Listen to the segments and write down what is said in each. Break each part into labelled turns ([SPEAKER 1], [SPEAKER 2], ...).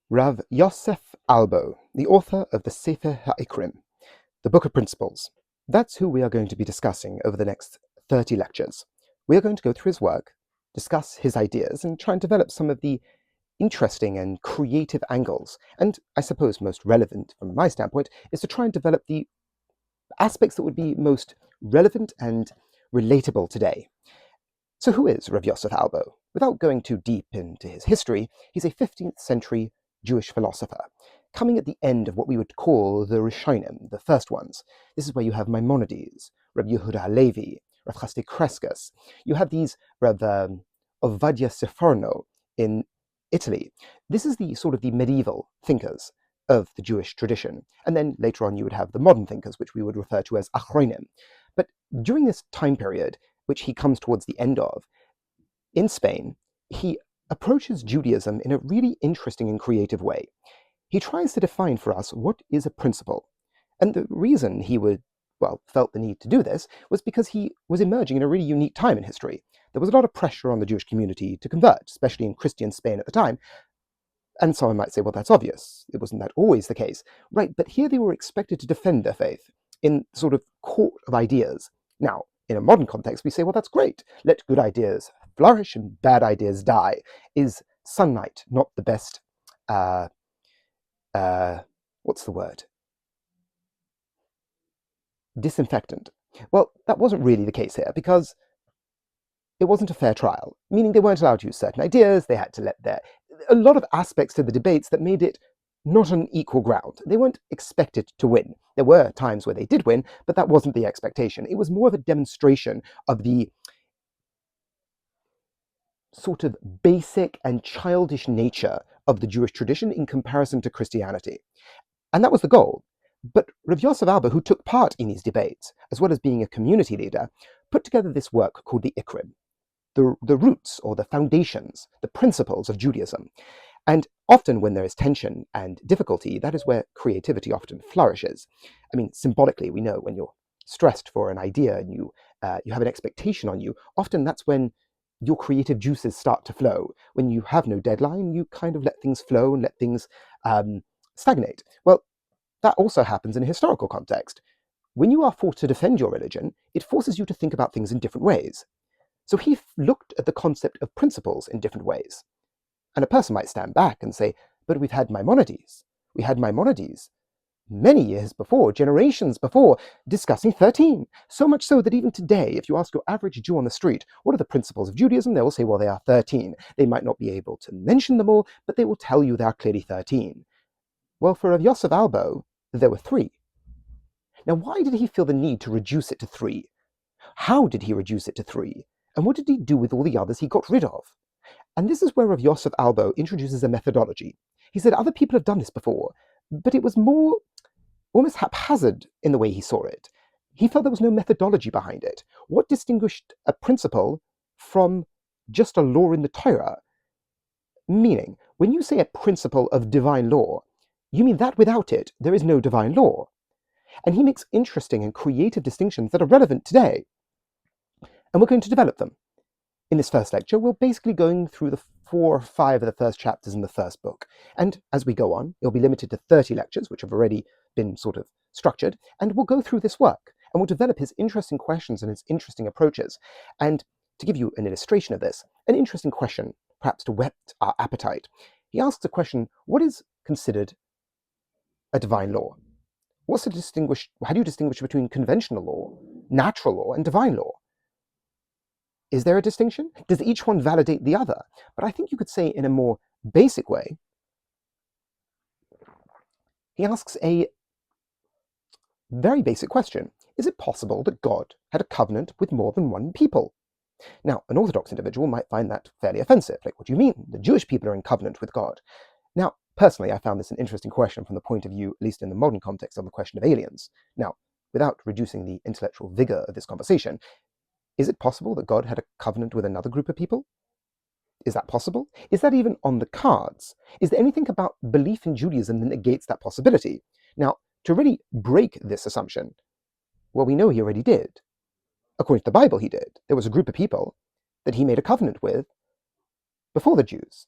[SPEAKER 1] Rav Yosef Albo, the author of the Sefer HaIkkarim, the Book of Principles. That's who we are going to be discussing over the next 30 lectures. We are going to go through his work, discuss his ideas, and try and develop some of the interesting and creative angles. And I suppose most relevant from my standpoint is to try and develop the aspects that would be most relevant and relatable today. So who is Rav Yosef Albo? Without going too deep into his history, he's a 15th century Jewish philosopher, coming at the end of what we would call the Rishonim, the first ones. This is where you have Maimonides, Rabbi Yehuda Halevi, Rav Chasdei Crescas. You have these Rav Ovadia Seferno in Italy. This is the sort of the medieval thinkers of the Jewish tradition. And then later on you would have the modern thinkers, which we would refer to as Achronim. But during this time period, which he comes towards the end of, in Spain, he approaches Judaism in a really interesting and creative way. He tries to define for us what is a principle. And the reason he felt the need to do this was because he was emerging in a really unique time in history. There was a lot of pressure on the Jewish community to convert, especially in Christian Spain at the time. And someone might say, well, that's obvious. It wasn't that always the case. Right, but here they were expected to defend their faith in sort of court of ideas. Now, in a modern context, we say, well, that's great. Let good ideas flourish and bad ideas die. Is sunlight not the best, what's the word? Disinfectant. Well, that wasn't really the case here, because it wasn't a fair trial, meaning they weren't allowed to use certain ideas, they had to let a lot of aspects to the debates that made it not on equal ground. They weren't expected to win. There were times where they did win, but that wasn't the expectation. It was more of a demonstration of the sort of basic and childish nature of the Jewish tradition in comparison to Christianity. And that was the goal. But Rav Yosef Albo, who took part in these debates, as well as being a community leader, put together this work called the Ikkar, the roots or the foundations, the principles of Judaism. And often when there is tension and difficulty, that is where creativity often flourishes. I mean, symbolically, we know when you're stressed for an idea and you have an expectation on you, often that's when your creative juices start to flow. When you have no deadline, you kind of let things flow and let things stagnate. Well, that also happens in a historical context. When you are forced to defend your religion, it forces you to think about things in different ways. So he looked at the concept of principles in different ways. And a person might stand back and say, but we've had Maimonides. We had Maimonides many years before, generations before, discussing 13. So much so that even today, if you ask your average Jew on the street, what are the principles of Judaism? They will say, well, they are 13. They might not be able to mention them all, but they will tell you they are clearly 13. Well, for Rav Yosef Albo, there were 3. Now, why did he feel the need to reduce it to 3? How did he reduce it to 3? And what did he do with all the others he got rid of? And this is where Rav Yosef Albo introduces a methodology. He said other people have done this before, but it was more almost haphazard in the way he saw it. He felt there was no methodology behind it. What distinguished a principle from just a law in the Torah? Meaning, when you say a principle of divine law, you mean that without it, there is no divine law. And he makes interesting and creative distinctions that are relevant today. And we're going to develop them. In this first lecture, we're basically going through the 4 or 5 of the first chapters in the first book. And as we go on, it'll be limited to 30 lectures, which have already been sort of structured. And we'll go through this work and we'll develop his interesting questions and his interesting approaches. And to give you an illustration of this, an interesting question, perhaps to whet our appetite, he asks the question, what is considered a divine law? How do you distinguish between conventional law, natural law, and divine law? Is there a distinction? Does each one validate the other? But I think you could say in a more basic way, he asks a very basic question. Is it possible that God had a covenant with more than one people? Now, an Orthodox individual might find that fairly offensive. Like, what do you mean? The Jewish people are in covenant with God. Now, personally, I found this an interesting question from the point of view, at least in the modern context, on the question of aliens. Now, without reducing the intellectual vigor of this conversation, is it possible that God had a covenant with another group of people? Is that possible? Is that even on the cards? Is there anything about belief in Judaism that negates that possibility? Now, to really break this assumption, well, we know he already did. According to the Bible, he did. There was a group of people that he made a covenant with before the Jews.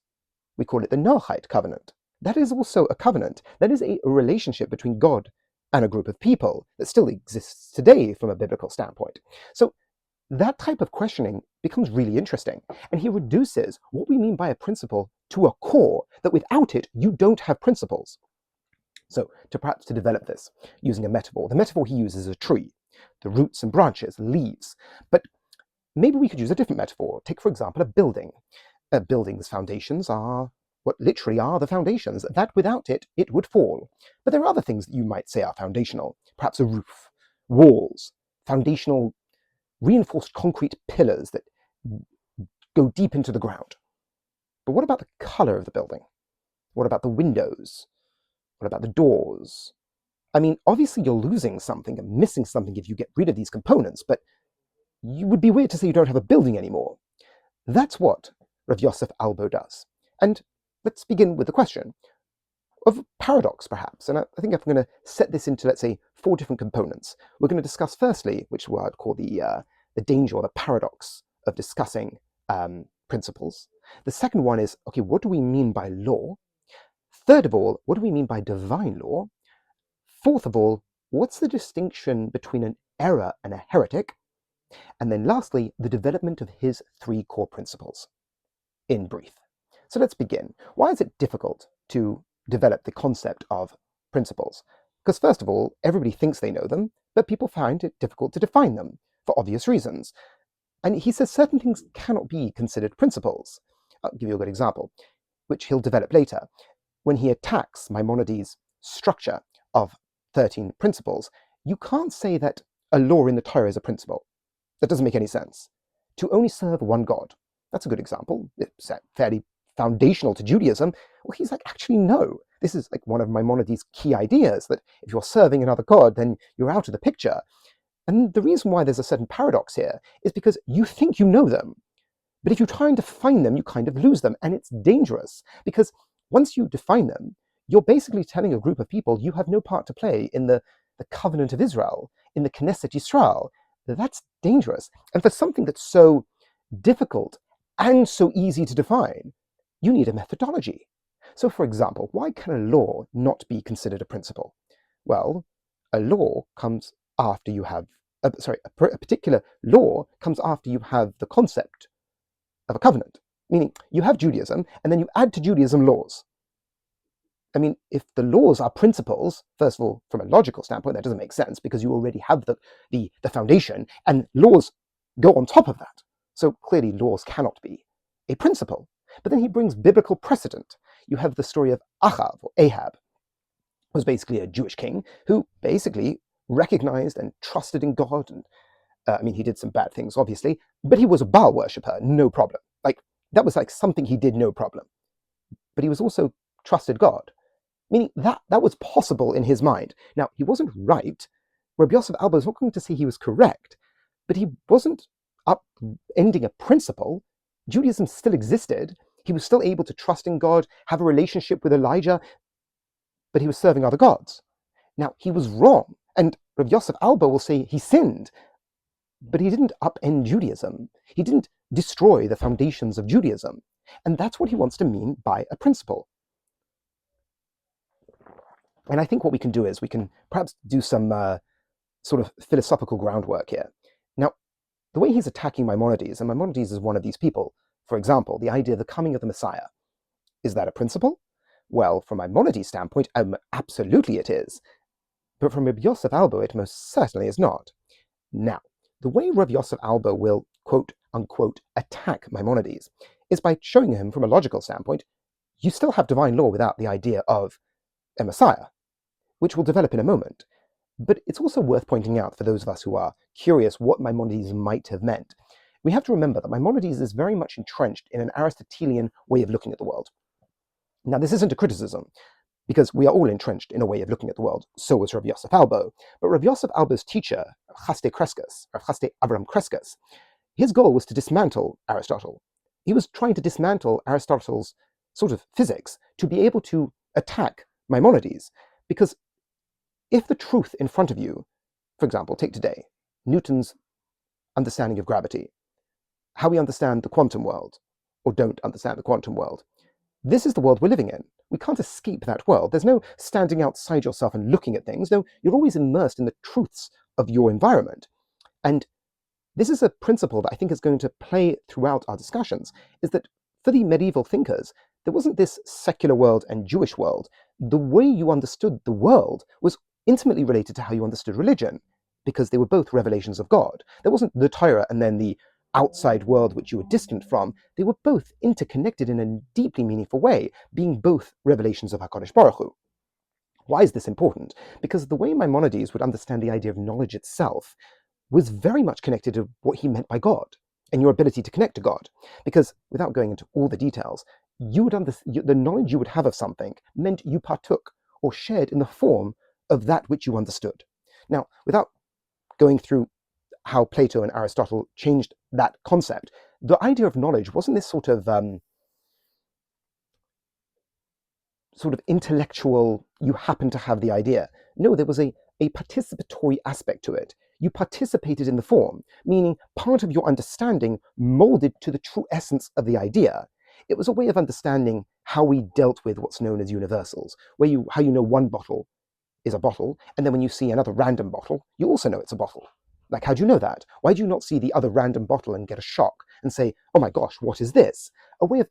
[SPEAKER 1] We call it the Noahide covenant. that is also a covenant. That is a relationship between God and a group of people that still exists today from a biblical standpoint. So that type of questioning becomes really interesting, and he reduces what we mean by a principle to a core, that without it, you don't have principles. So perhaps to develop this using a metaphor, the metaphor he uses is a tree, the roots and branches, leaves. But maybe we could use a different metaphor. Take, for example, a building. A building's foundations are what literally are the foundations, that without it, it would fall. But there are other things that you might say are foundational, perhaps a roof, walls, foundational reinforced concrete pillars that go deep into the ground. But what about the color of the building? What about the windows? What about the doors? I mean, obviously you're losing something and missing something if you get rid of these components, but you would be weird to say you don't have a building anymore. That's what Rav Yosef Albo does. And let's begin with the question of paradox, perhaps. And I think if I'm going to set this into, let's say, 4 different components, we're going to discuss firstly, which I'd call the danger or the paradox of discussing principles. The second one is, okay, what do we mean by law? Third of all, what do we mean by divine law? Fourth of all, what's the distinction between an error and a heretic? And then lastly, the development of his 3 core principles, in brief. So let's begin. Why is it difficult to develop the concept of principles? Because first of all, everybody thinks they know them, but people find it difficult to define them, for obvious reasons. And he says certain things cannot be considered principles. I'll give you a good example, which he'll develop later. When he attacks Maimonides' structure of 13 principles, you can't say that a law in the Torah is a principle. That doesn't make any sense. To only serve one God, that's a good example. It's fairly foundational to Judaism. Well, he's like, actually, no. This is like one of Maimonides' key ideas, that if you're serving another God, then you're out of the picture. And the reason why there's a certain paradox here is because you think you know them, but if you try and define them, you kind of lose them. And it's dangerous, because once you define them, you're basically telling a group of people you have no part to play in the covenant of Israel, in the Knesset Yisrael. That's dangerous. And for something that's so difficult and so easy to define, you need a methodology. So, for example, why can a law not be considered a principle? Well, a law comes after you have, a particular law comes after you have the concept of a covenant. Meaning, you have Judaism, and then you add to Judaism laws. I mean, if the laws are principles, first of all, from a logical standpoint, that doesn't make sense, because you already have the foundation, and laws go on top of that. So clearly laws cannot be a principle. But then he brings biblical precedent. You have the story of Ahab, who was basically a Jewish king who basically recognized and trusted in God. And I mean, he did some bad things, obviously, but he was a Baal worshipper, no problem. Like, that was like something he did, no problem. But he was also trusted God, meaning that was possible in his mind. Now, he wasn't right. Rabbi Yosef Albo is not going to say he was correct, but he wasn't upending a principle. Judaism still existed. He was still able to trust in God, have a relationship with Elijah, but he was serving other gods. Now, he was wrong, and Rabbi Yosef Albo will say he sinned, but he didn't upend Judaism. He didn't destroy the foundations of Judaism. And that's what he wants to mean by a principle. And I think what we can do is we can perhaps do some sort of philosophical groundwork here. Now, the way he's attacking Maimonides, and Maimonides is one of these people, for example, the idea of the coming of the Messiah, is that a principle? Well, from Maimonides' standpoint, absolutely it is. But from Rabbi Yosef Albo, it most certainly is not. Now, the way Rabbi Yosef Albo will, quote unquote, attack Maimonides is by showing him from a logical standpoint, you still have divine law without the idea of a Messiah, which we'll develop in a moment. But it's also worth pointing out for those of us who are curious what Maimonides might have meant. We have to remember that Maimonides is very much entrenched in an Aristotelian way of looking at the world. Now, this isn't a criticism, because we are all entrenched in a way of looking at the world. So was Rabbi Yosef Albo. But Rabbi Yosef Albo's teacher, Chaste Avram Kreskas, his goal was to dismantle Aristotle. He was trying to dismantle Aristotle's sort of physics to be able to attack Maimonides. Because if the truth in front of you, for example, take today, Newton's understanding of gravity, how we understand the quantum world, or don't understand the quantum world, This is the world we're living in. We can't escape that world. There's no standing outside yourself and looking at things. No, you're always immersed in the truths of your environment. And this is a principle that I think is going to play throughout our discussions, is that for the medieval thinkers, there wasn't this secular world and Jewish world. The way you understood the world was intimately related to how you understood religion, because they were both revelations of God. There wasn't the Torah and then the outside world which you were distant from. They were both interconnected in a deeply meaningful way, being both revelations of HaKadosh Baruch Hu. Why is this important? Because the way Maimonides would understand the idea of knowledge itself was very much connected to what he meant by God and your ability to connect to God. Because without going into all the details, the knowledge you would have of something meant you partook or shared in the form of that which you understood. Now, without going through how Plato and Aristotle changed that concept, the idea of knowledge wasn't this sort of intellectual, you happen to have the idea. No, there was a participatory aspect to it. You participated in the form, meaning part of your understanding molded to the true essence of the idea. It was a way of understanding how we dealt with what's known as universals, how you know one bottle is a bottle, and then when you see another random bottle, you also know it's a bottle. Like, how do you know that? Why do you not see the other random bottle and get a shock and say, oh my gosh, what is this? A way of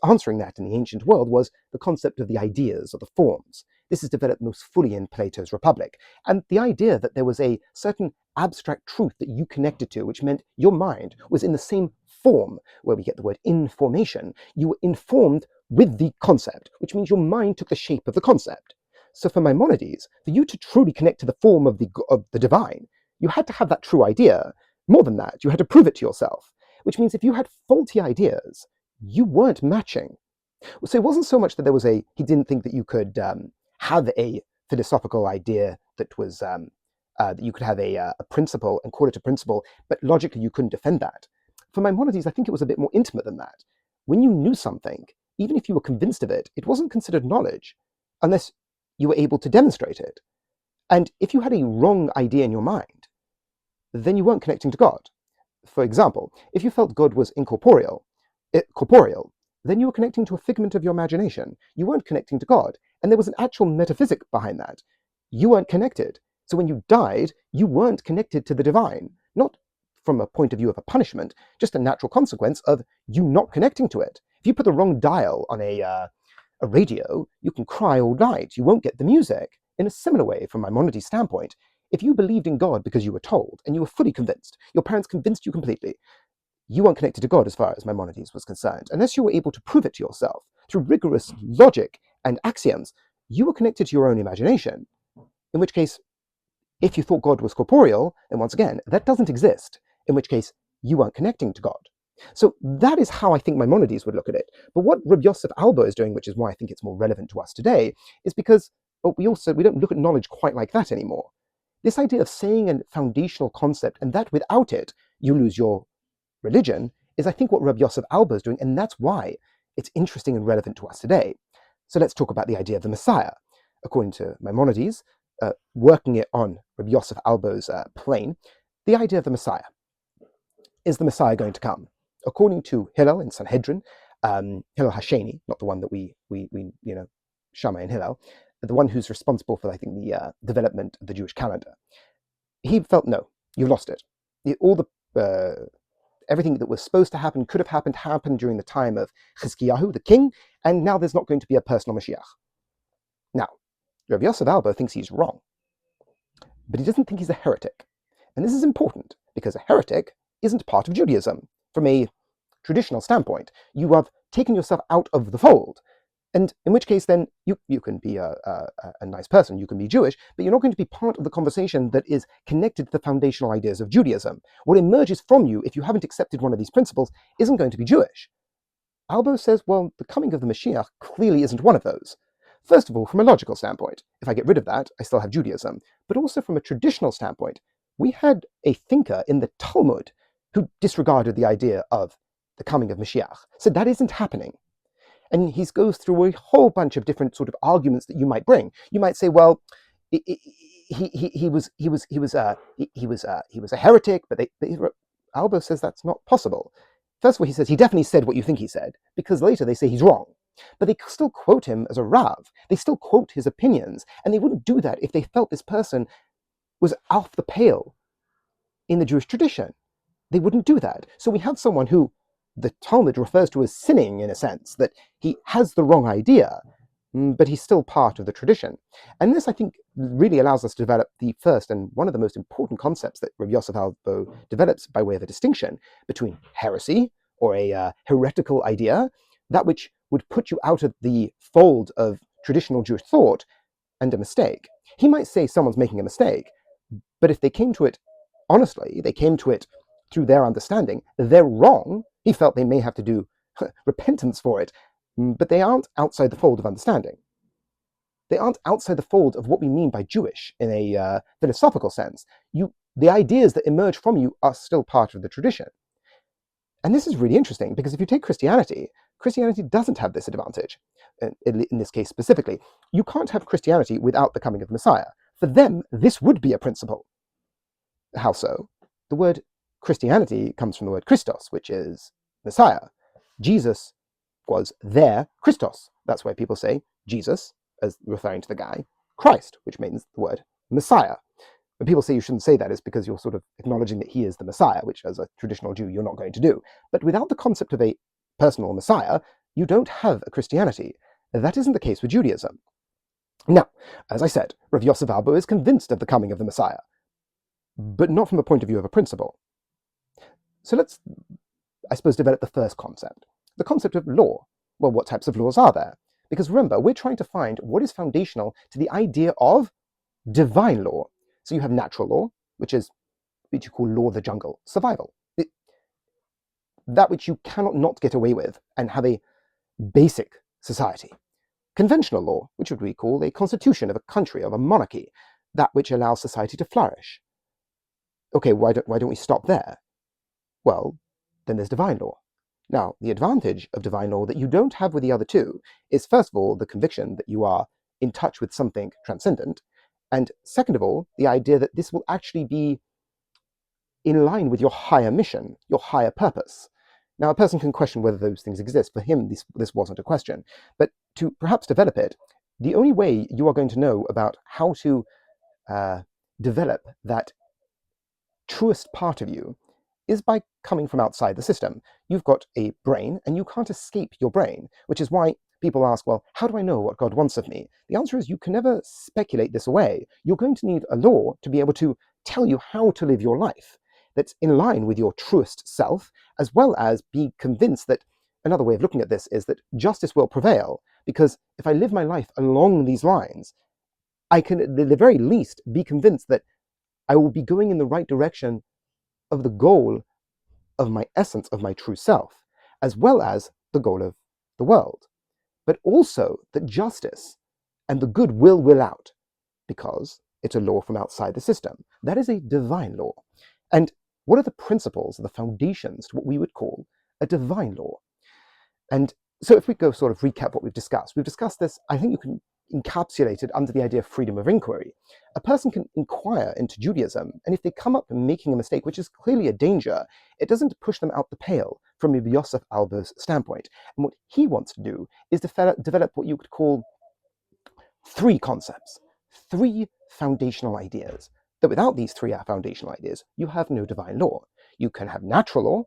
[SPEAKER 1] answering that in the ancient world was the concept of the ideas or the forms. This is developed most fully in Plato's Republic. And the idea that there was a certain abstract truth that you connected to, which meant your mind was in the same form, where we get the word information. You were informed with the concept, which means your mind took the shape of the concept. So for Maimonides, for you to truly connect to the form of the divine, you had to have that true idea. More than that, you had to prove it to yourself, which means if you had faulty ideas, you weren't matching. So it wasn't so much that he didn't think that you could have a philosophical idea that was, that you could have a principle and call it a principle, but logically you couldn't defend that. For Maimonides, I think it was a bit more intimate than that. When you knew something, even if you were convinced of it, it wasn't considered knowledge unless you were able to demonstrate it. And if you had a wrong idea in your mind, then you weren't connecting to God. For example, if you felt God was corporeal, then you were connecting to a figment of your imagination. You weren't connecting to God, and there was an actual metaphysic behind that. You weren't connected. So when you died, you weren't connected to the divine, not from a point of view of a punishment, just a natural consequence of you not connecting to it. If you put the wrong dial on a radio, you can cry all night. You won't get the music. In a similar way, from Maimonides' standpoint, if you believed in God because you were told, and you were fully convinced, your parents convinced you completely, you weren't connected to God as far as Maimonides was concerned. Unless you were able to prove it to yourself through rigorous logic and axioms, you were connected to your own imagination. In which case, if you thought God was corporeal, then once again, that doesn't exist. In which case, you weren't connecting to God. So that is how I think Maimonides would look at it. But what Rabbi Yosef Albo is doing, which is why I think it's more relevant to us today, is because we don't look at knowledge quite like that anymore. This idea of saying a foundational concept, and that without it, you lose your religion, is I think what Rabbi Yosef Albo is doing, and that's why it's interesting and relevant to us today. So let's talk about the idea of the Messiah. According to Maimonides, working it on Rabbi Yosef Albo's plane, the idea of the Messiah. Is the Messiah going to come? According to Hillel in Sanhedrin, Hillel Hasheni, not the one that we Shammai and Hillel, but the one who's responsible for, I think, the development of the Jewish calendar. He felt, no, you've lost it. Everything that was supposed to happen, could have happened during the time of Chizkiyahu, the king, and now there's not going to be a personal Mashiach. Now, Rabbi Yosef Albo thinks he's wrong, but he doesn't think he's a heretic. And this is important, because a heretic isn't part of Judaism. From a traditional standpoint, you have taken yourself out of the fold. And in which case, then, you can be a nice person, you can be Jewish, but you're not going to be part of the conversation that is connected to the foundational ideas of Judaism. What emerges from you, if you haven't accepted one of these principles, isn't going to be Jewish. Albo says, well, the coming of the Mashiach clearly isn't one of those. First of all, from a logical standpoint, if I get rid of that, I still have Judaism. But also from a traditional standpoint, we had a thinker in the Talmud who disregarded the idea of the coming of Mashiach. So that isn't happening. And he goes through a whole bunch of different sort of arguments that you might bring. You might say, well, he was a heretic, but Albo says that's not possible. First of all, he says he definitely said what you think he said, because later they say he's wrong. But they still quote him as a Rav. They still quote his opinions, and they wouldn't do that if they felt this person was off the pale in the Jewish tradition. They wouldn't do that. So we have someone who the Talmud refers to as sinning, in a sense, that he has the wrong idea, but he's still part of the tradition. And this, I think, really allows us to develop the first and one of the most important concepts that Rav Yosef Albo develops by way of a distinction between heresy, or a heretical idea, that which would put you out of the fold of traditional Jewish thought, and a mistake. He might say someone's making a mistake, but if they came to it honestly, they came to it through their understanding, they're wrong. He felt they may have to do repentance for it, but they aren't outside the fold of understanding. They aren't outside the fold of what we mean by Jewish in a philosophical sense. The ideas that emerge from you are still part of the tradition. And this is really interesting, because if you take Christianity, Christianity doesn't have this advantage. In this case specifically, you can't have Christianity without the coming of the Messiah. For them, this would be a principle. How so? The word Christianity comes from the word Christos, which is Messiah. Jesus was their Christos. That's why people say Jesus, as referring to the guy, Christ, which means the word Messiah. When people say you shouldn't say that, it's because you're sort of acknowledging that he is the Messiah, which as a traditional Jew you're not going to do. But without the concept of a personal Messiah, you don't have a Christianity. That isn't the case with Judaism. Now, as I said, Rav Yosef Albo is convinced of the coming of the Messiah, but not from the point of view of a principle. So let's, I suppose, develop the first concept, the concept of law. Well, what types of laws are there? Because remember, we're trying to find what is foundational to the idea of divine law. So you have natural law, which is what you call law of the jungle, survival. That which you cannot not get away with and have a basic society. Conventional law, which would we call a constitution of a country, of a monarchy, that which allows society to flourish. Okay, why don't we stop there? Well, then there's divine law. Now, the advantage of divine law that you don't have with the other two is, first of all, the conviction that you are in touch with something transcendent, and second of all, the idea that this will actually be in line with your higher mission, your higher purpose. Now, a person can question whether those things exist. For him, this wasn't a question. But to perhaps develop it, the only way you are going to know about how to develop that truest part of you is by coming from outside the system. You've got a brain, and you can't escape your brain, which is why people ask, well, how do I know what God wants of me? The answer is you can never speculate this away. You're going to need a law to be able to tell you how to live your life that's in line with your truest self, as well as be convinced that another way of looking at this is that justice will prevail, because if I live my life along these lines, I can at the very least be convinced that I will be going in the right direction of the goal of my essence, of my true self, as well as the goal of the world. But also that justice and the good will out, because it's a law from outside the system. That is a divine law. And what are the principles, the foundations to what we would call a divine law? And so if we go sort of recap what we've discussed this, I think you can encapsulate it under the idea of freedom of inquiry. A person can inquire into Judaism, and if they come up making a mistake, which is clearly a danger, it doesn't push them out the pale from Rabbi Yosef Albo's standpoint. And what he wants to do is develop what you could call three concepts, three foundational ideas. That without these three foundational ideas, you have no divine law. You can have natural law,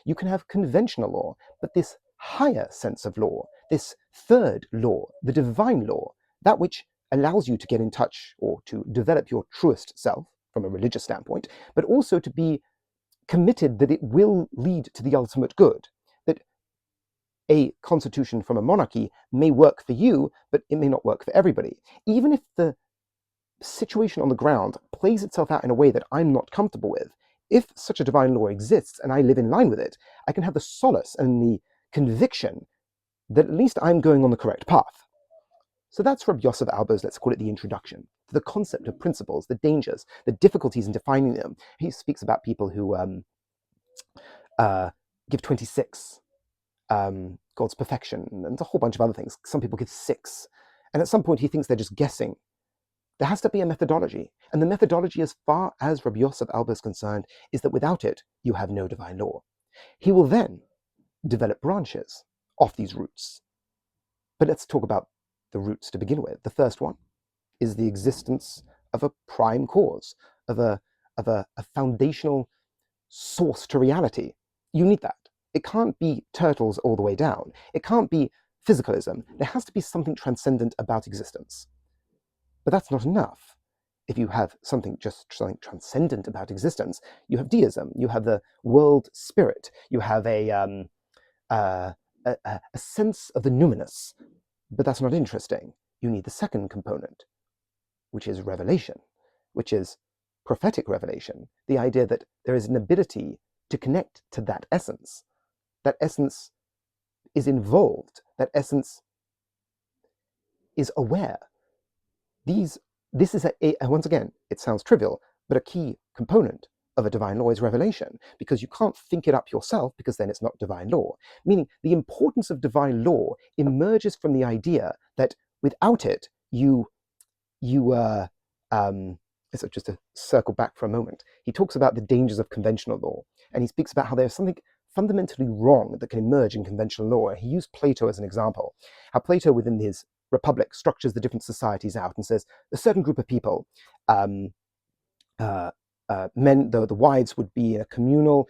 [SPEAKER 1] you can have conventional law, but this higher sense of law, this third law, the divine law, that which allows you to get in touch or to develop your truest self from a religious standpoint, but also to be committed that it will lead to the ultimate good, that a constitution from a monarchy may work for you, but it may not work for everybody. Even if the situation on the ground plays itself out in a way that I'm not comfortable with, if such a divine law exists and I live in line with it, I can have the solace and the conviction that at least I'm going on the correct path. So that's Rabbi Yosef Albo's, let's call it the introduction to the concept of principles, the dangers, the difficulties in defining them. He speaks about people who give 26, God's perfection, and a whole bunch of other things. Some people give 6. And at some point he thinks they're just guessing. There has to be a methodology. And the methodology, as far as Rabbi Yosef Albo is concerned, is that without it, you have no divine law. He will then develop branches off these roots. But let's talk about the roots to begin with. The first one is the existence of a prime cause, of a foundational source to reality. You need that. It can't be turtles all the way down. It can't be physicalism. There has to be something transcendent about existence. But that's not enough. If you have something transcendent about existence, you have deism, you have the world spirit, you have a sense of the numinous. But that's not interesting. You need the second component, which is revelation, which is prophetic revelation, the idea that there is an ability to connect to that essence. That essence is involved, that essence is aware. This is once again, it sounds trivial, but a key component of a divine law is revelation, because you can't think it up yourself, because then it's not divine law. Meaning the importance of divine law emerges from the idea that without it, so just to circle back for a moment, he talks about the dangers of conventional law, and he speaks about how there's something fundamentally wrong that can emerge in conventional law. He used Plato as an example, how Plato within his Republic structures the different societies out and says a certain group of people, men, the wives would be in a communal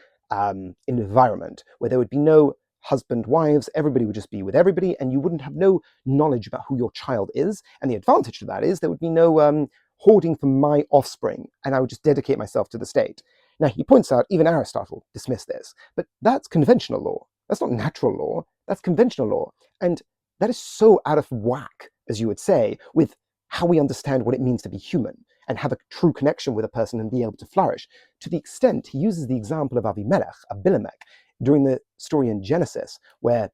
[SPEAKER 1] environment where there would be no husband, wives, everybody would just be with everybody, and you wouldn't have no knowledge about who your child is. And the advantage to that is there would be no hoarding for my offspring, and I would just dedicate myself to the state. Now, he points out, even Aristotle dismissed this, but that's conventional law. That's not natural law, that's conventional law. And that is so out of whack, as you would say, with how we understand what it means to be human and have a true connection with a person and be able to flourish, to the extent he uses the example of Abimelech, during the story in Genesis, where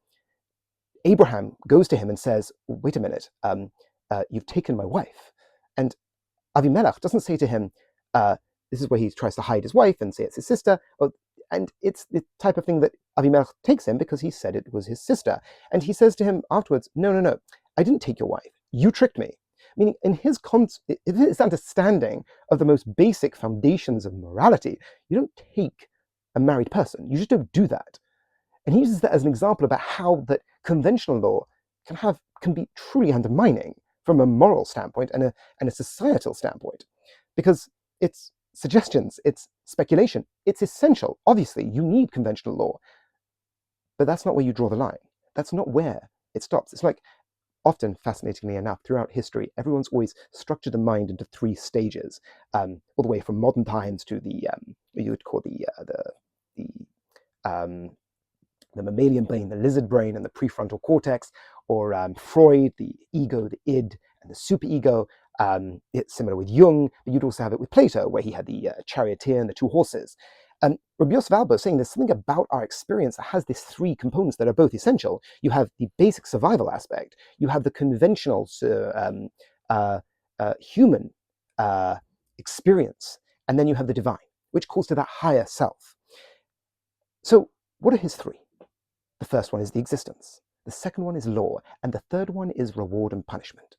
[SPEAKER 1] Abraham goes to him and says, wait a minute, you've taken my wife. And Abimelech doesn't say to him, this is where he tries to hide his wife and say it's his sister, and it's the type of thing that Abimelech takes him because he said it was his sister. And he says to him afterwards, no, I didn't take your wife, you tricked me. Meaning in his understanding of the most basic foundations of morality, you don't take a married person, you just don't do that. And he uses that as an example about how that conventional law can be truly undermining from a moral standpoint and a societal standpoint, because it's suggestions, it's speculation, it's essential. Obviously, you need conventional law, but that's not where you draw the line. That's not where it stops. It's like, often, fascinatingly enough, throughout history, everyone's always structured the mind into three stages, all the way from modern times to the what you would call the mammalian brain, the lizard brain, and the prefrontal cortex, or Freud, the ego, the id, and the superego. It's similar with Jung, but you'd also have it with Plato, where he had the charioteer and the two horses. Rabbi Yosef Albo is saying there's something about our experience that has these three components that are both essential. You have the basic survival aspect, you have the conventional human experience, and then you have the divine, which calls to that higher self. So what are his three? The first one is the existence, the second one is law, and the third one is reward and punishment,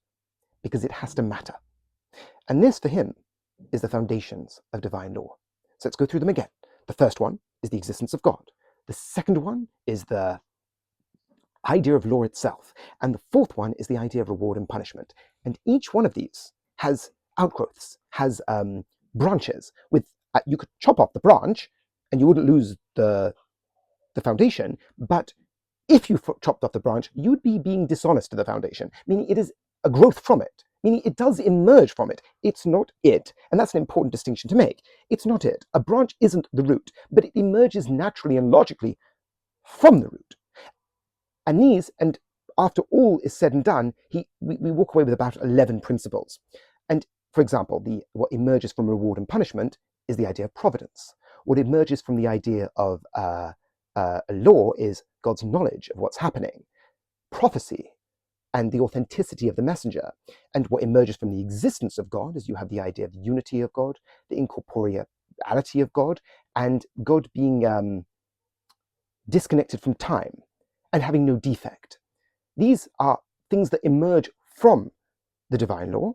[SPEAKER 1] because it has to matter. And this, for him, is the foundations of divine law. So let's go through them again. The first one is the existence of God. The second one is the idea of law itself. And the fourth one is the idea of reward and punishment. And each one of these has outgrowths, has branches. You could chop off the branch and you wouldn't lose the foundation, but if you chopped off the branch, you'd be being dishonest to the foundation, meaning it is a growth from it, meaning it does emerge from it. It's not it. And that's an important distinction to make. It's not it. A branch isn't the root, but it emerges naturally and logically from the root. And after all is said and done, we walk away with about 11 principles. And for example, what emerges from reward and punishment is the idea of providence. What emerges from the idea of law is God's knowledge of what's happening, prophecy, and the authenticity of the messenger. And what emerges from the existence of God is you have the idea of the unity of God, the incorporeality of God, and God being disconnected from time and having no defect. These are things that emerge from the divine law,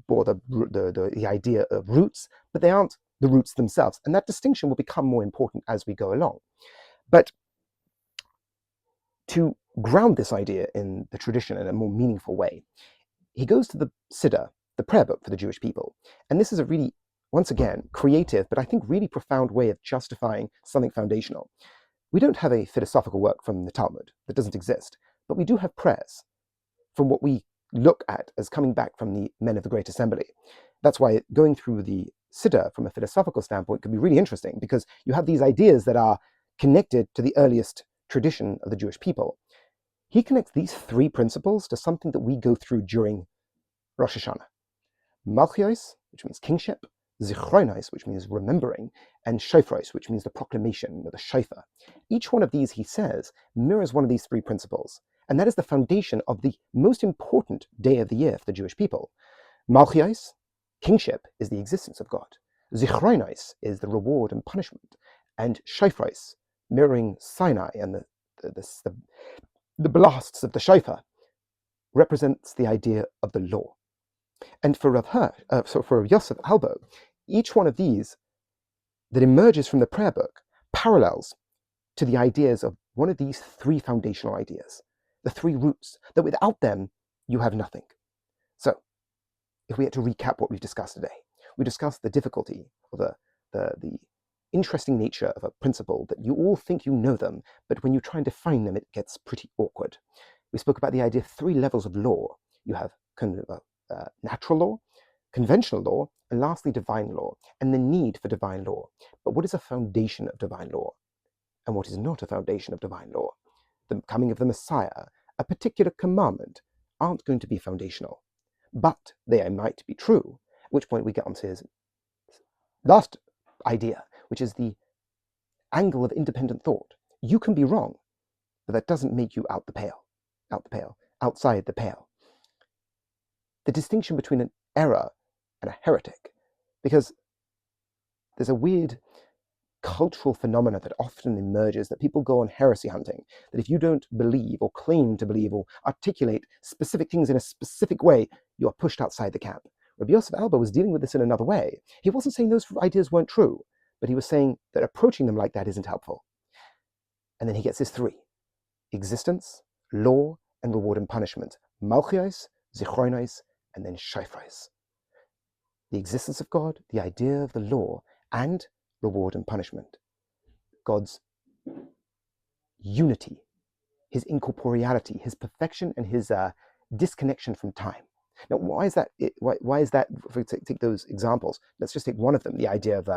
[SPEAKER 1] or the idea of roots, but they aren't the roots themselves. And that distinction will become more important as we go along. But to ground this idea in the tradition in a more meaningful way, he goes to the Siddur, the prayer book for the Jewish people. And this is a really, once again, creative, but I think really profound way of justifying something foundational. We don't have a philosophical work from the Talmud, that doesn't exist, but we do have prayers from what we look at as coming back from the men of the Great Assembly. That's why going through the Siddur from a philosophical standpoint can be really interesting, because you have these ideas that are connected to the earliest tradition of the Jewish people. He connects these three principles to something that we go through during Rosh Hashanah. Malchios, which means kingship, Zichronos, which means remembering, and Shofros, which means the proclamation, or the shofar. Each one of these, he says, mirrors one of these three principles, and that is the foundation of the most important day of the year for the Jewish people. Malchios, kingship, is the existence of God. Zichronos is the reward and punishment, and Shofros, mirroring Sinai and the blasts of the shofar, represents the idea of the law. And for Rav Yosef Albo, each one of these that emerges from the prayer book parallels to the ideas of one of these three foundational ideas, the three roots, that without them, you have nothing. So, if we had to recap what we've discussed today, we discussed the difficulty of the interesting nature of a principle that you all think you know them, but when you try and define them, it gets pretty awkward. We spoke about the idea of three levels of law. You have natural law, conventional law, and lastly, divine law, and the need for divine law. But what is a foundation of divine law? And what is not a foundation of divine law? The coming of the Messiah, a particular commandment, aren't going to be foundational. But they might be true, at which point we get onto his last idea, which is the angle of independent thought. You can be wrong, but that doesn't make you outside the pale. The distinction between an error and a heretic, because there's a weird cultural phenomena that often emerges, that people go on heresy hunting, that if you don't believe or claim to believe or articulate specific things in a specific way, you are pushed outside the camp. Rabbi Yosef Albo was dealing with this in another way. He wasn't saying those ideas weren't true, but he was saying that approaching them like that isn't helpful. And then he gets his three: existence, law, and reward and punishment. Malchios, Zichronos, and then Shofros. The existence of God, the idea of the law, and reward and punishment. God's unity, his incorporeality, his perfection, and his disconnection from time. Now, why is that? Why is that? If we take those examples, let's just take one of them, the idea of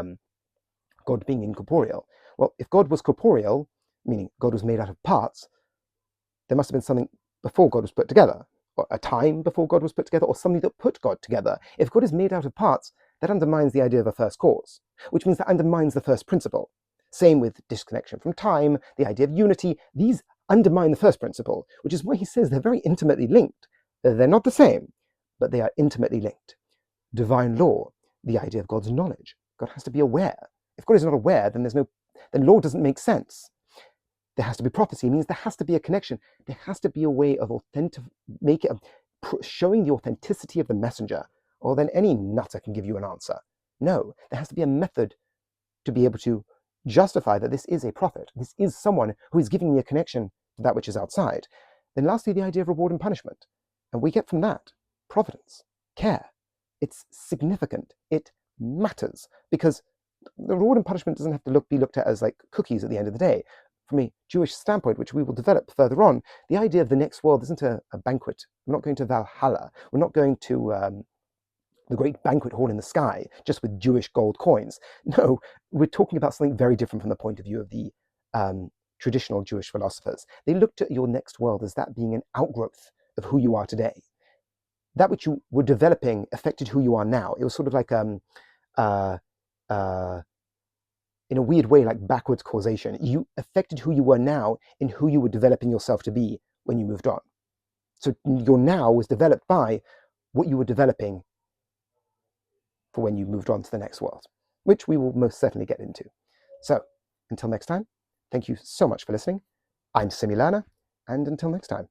[SPEAKER 1] God being incorporeal. Well, if God was corporeal, meaning God was made out of parts, there must have been something before God was put together, or a time before God was put together, or something that put God together. If God is made out of parts, that undermines the idea of a first cause, which means that undermines the first principle. Same with disconnection from time, the idea of unity. These undermine the first principle, which is why he says they're very intimately linked. They're not the same, but they are intimately linked. Divine law, the idea of God's knowledge. God has to be aware. If God is not aware, then law doesn't make sense. There has to be prophecy. It means there has to be a connection. There has to be a way of showing the authenticity of the messenger, or then any nutter can give you an answer. No, there has to be a method to be able to justify that this is a prophet. This is someone who is giving me a connection to that which is outside. Then lastly, the idea of reward and punishment. And we get from that providence, care. It's significant. It matters, because the reward and punishment doesn't have to be looked at as like cookies at the end of the day. From a Jewish standpoint, which we will develop further on, the idea of the next world isn't a banquet. We're not going to Valhalla. We're not going to the great banquet hall in the sky, just with Jewish gold coins. No, we're talking about something very different from the point of view of the traditional Jewish philosophers. They looked at your next world as that being an outgrowth of who you are today. That which you were developing affected who you are now. It was sort of like in a weird way, like backwards causation. You affected who you were now in who you were developing yourself to be when you moved on. So your now was developed by what you were developing for when you moved on to the next world, which we will most certainly get into. So until next time, thank you so much for listening. I'm Similana, and until next time.